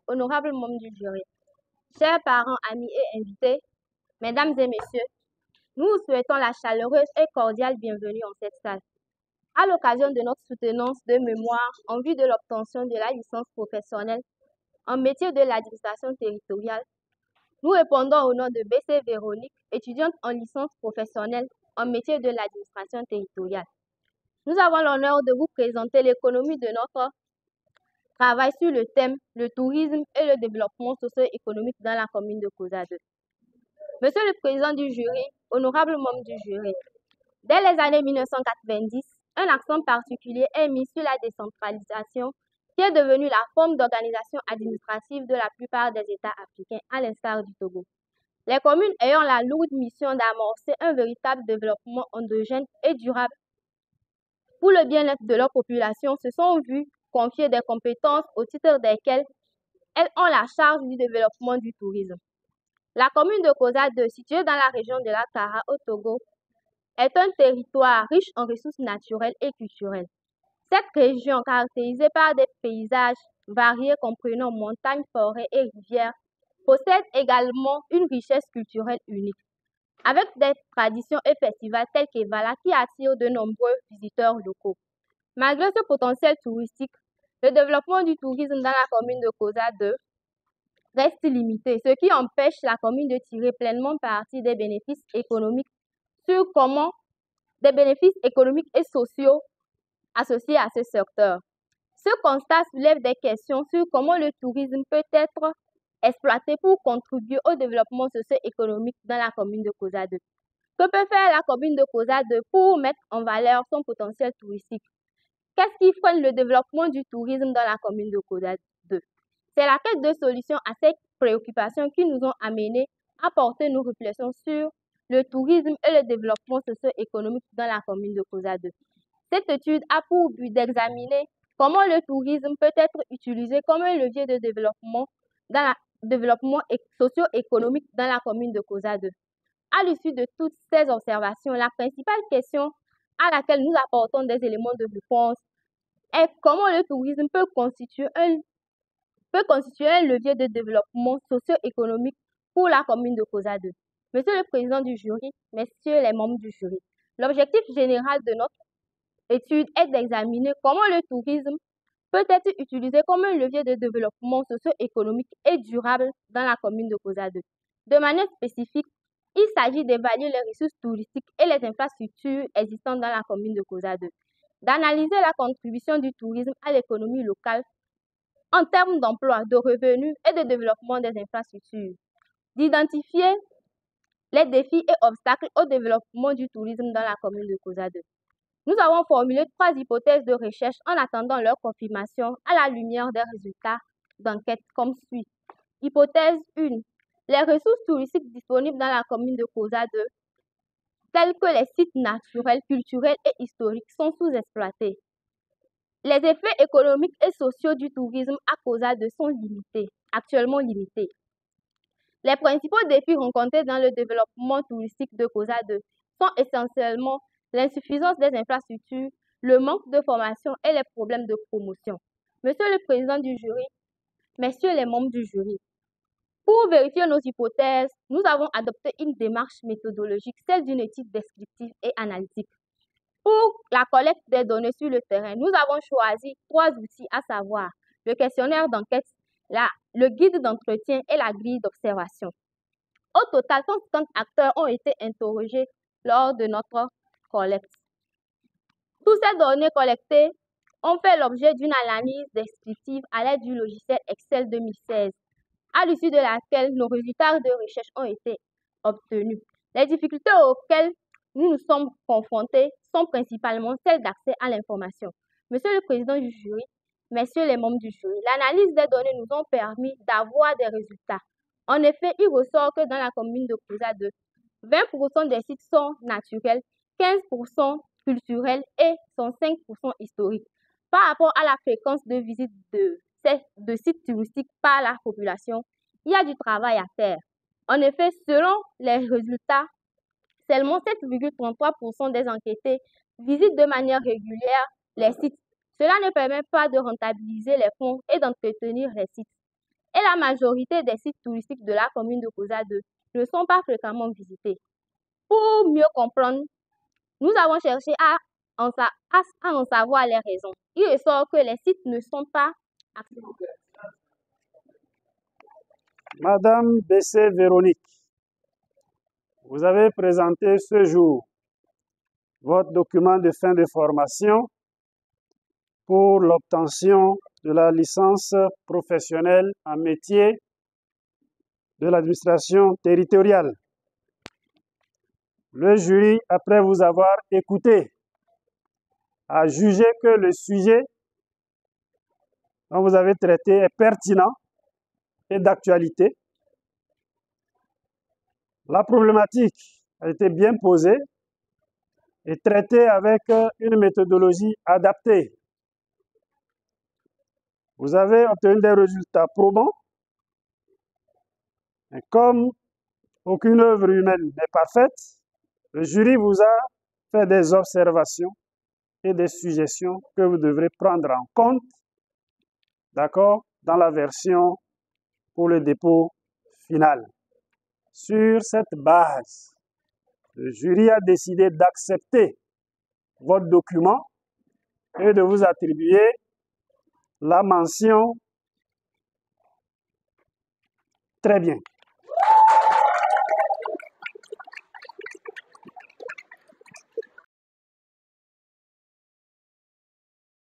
honorables membres du jury, chers parents, amis et invités, mesdames et messieurs, nous vous souhaitons la chaleureuse et cordiale bienvenue en cette salle. À l'occasion de notre soutenance de mémoire en vue de l'obtention de la licence professionnelle en métier de l'administration territoriale, nous répondons au nom de B.C. Véronique, étudiante en licence professionnelle en métier de l'administration territoriale. Nous avons l'honneur de vous présenter l'économie de notre travail sur le thème le tourisme et le développement socio-économique dans la commune de Koza 2. Monsieur le président du jury, honorable membre du jury, dès les années 1990, un accent particulier est mis sur la décentralisation qui est devenue la forme d'organisation administrative de la plupart des États africains, à l'instar du Togo. Les communes ayant la lourde mission d'amorcer un véritable développement endogène et durable pour le bien-être de leur population se sont vues confier des compétences au titre desquelles elles ont la charge du développement du tourisme. La commune de Koza 2, située dans la région de la Kara au Togo, est un territoire riche en ressources naturelles et culturelles. Cette région, caractérisée par des paysages variés comprenant montagnes, forêts et rivières, possède également une richesse culturelle unique, avec des traditions et festivals tels qu'Evala qui attirent de nombreux visiteurs locaux. Malgré ce potentiel touristique, le développement du tourisme dans la commune de Koza 2 reste limité, ce qui empêche la commune de tirer pleinement parti des bénéfices économiques et sociaux associés à ce secteur. Ce constat soulève des questions sur comment le tourisme peut être exploité pour contribuer au développement socio-économique dans la commune de Koza 2. Que peut faire la commune de Koza 2 pour mettre en valeur son potentiel touristique? Qu'est-ce qui freine le développement du tourisme dans la commune de Koza 2? C'est la quête de solutions à ces préoccupations qui nous ont amenés à porter nos réflexions sur le tourisme et le développement socio-économique dans la commune de Koza 2. Cette étude a pour but d'examiner comment le tourisme peut être utilisé comme un levier de développement socio-économique dans la commune de Koza 2. À l'issue de toutes ces observations, la principale question à laquelle nous apportons des éléments de réponse est comment le tourisme peut constituer un levier de développement socio-économique pour la commune de Koza 2. Monsieur le président du jury, messieurs les membres du jury, l'objectif général de notre étude est d'examiner comment le tourisme peut être utilisé comme un levier de développement socio-économique et durable dans la commune de Koza 2. De manière spécifique, il s'agit d'évaluer les ressources touristiques et les infrastructures existantes dans la commune de Koza 2, d'analyser la contribution du tourisme à l'économie locale en termes d'emploi, de revenus et de développement des infrastructures, d'identifier les défis et obstacles au développement du tourisme dans la commune de Koza 2. Nous avons formulé 3 hypothèses de recherche en attendant leur confirmation à la lumière des résultats d'enquête comme suit. Hypothèse 1. Les ressources touristiques disponibles dans la commune de Koza 2, telles que les sites naturels, culturels et historiques, sont sous-exploités. Les effets économiques et sociaux du tourisme à Koza 2 sont actuellement limités. Les principaux défis rencontrés dans le développement touristique de Koza 2 sont essentiellement l'insuffisance des infrastructures, le manque de formation et les problèmes de promotion. Monsieur le président du jury, messieurs les membres du jury, pour vérifier nos hypothèses, nous avons adopté une démarche méthodologique, celle d'une étude descriptive et analytique. Pour la collecte des données sur le terrain, nous avons choisi 3 outils, à savoir le questionnaire d'enquête, le guide d'entretien et la grille d'observation. Au total, 150 acteurs ont été interrogés lors de notre collecte. Toutes ces données collectées ont fait l'objet d'une analyse descriptive à l'aide du logiciel Excel 2016, à l'issue de laquelle nos résultats de recherche ont été obtenus. Les difficultés auxquelles nous nous sommes confrontés sont principalement celles d'accès à l'information. Monsieur le président du jury, messieurs les membres du jury, l'analyse des données nous ont permis d'avoir des résultats. En effet, il ressort que dans la commune de Koza 2, 20% des sites sont naturels, 15% culturels et 5% historiques. Par rapport à la fréquence de visite de sites touristiques par la population, il y a du travail à faire. En effet, selon les résultats, seulement 7,33% des enquêtés visitent de manière régulière les sites. Cela ne permet pas de rentabiliser les fonds et d'entretenir les sites. et la majorité des sites touristiques de la commune de Koza 2 ne sont pas fréquemment visités. Pour mieux comprendre, nous avons cherché à en savoir les raisons. Il ressort que les sites ne sont pas accessibles. Madame Bessé Véronique, vous avez présenté ce jour votre document de fin de formation pour l'obtention de la licence professionnelle en métier de l'administration territoriale. Le jury, après vous avoir écouté, a jugé que le sujet dont vous avez traité est pertinent et d'actualité. La problématique a été bien posée et traitée avec une méthodologie adaptée. Vous avez obtenu des résultats probants. Et comme aucune œuvre humaine n'est parfaite, le jury vous a fait des observations et des suggestions que vous devrez prendre en compte, d'accord, dans la version pour le dépôt final. Sur cette base, le jury a décidé d'accepter votre document et de vous attribuer la mention très bien.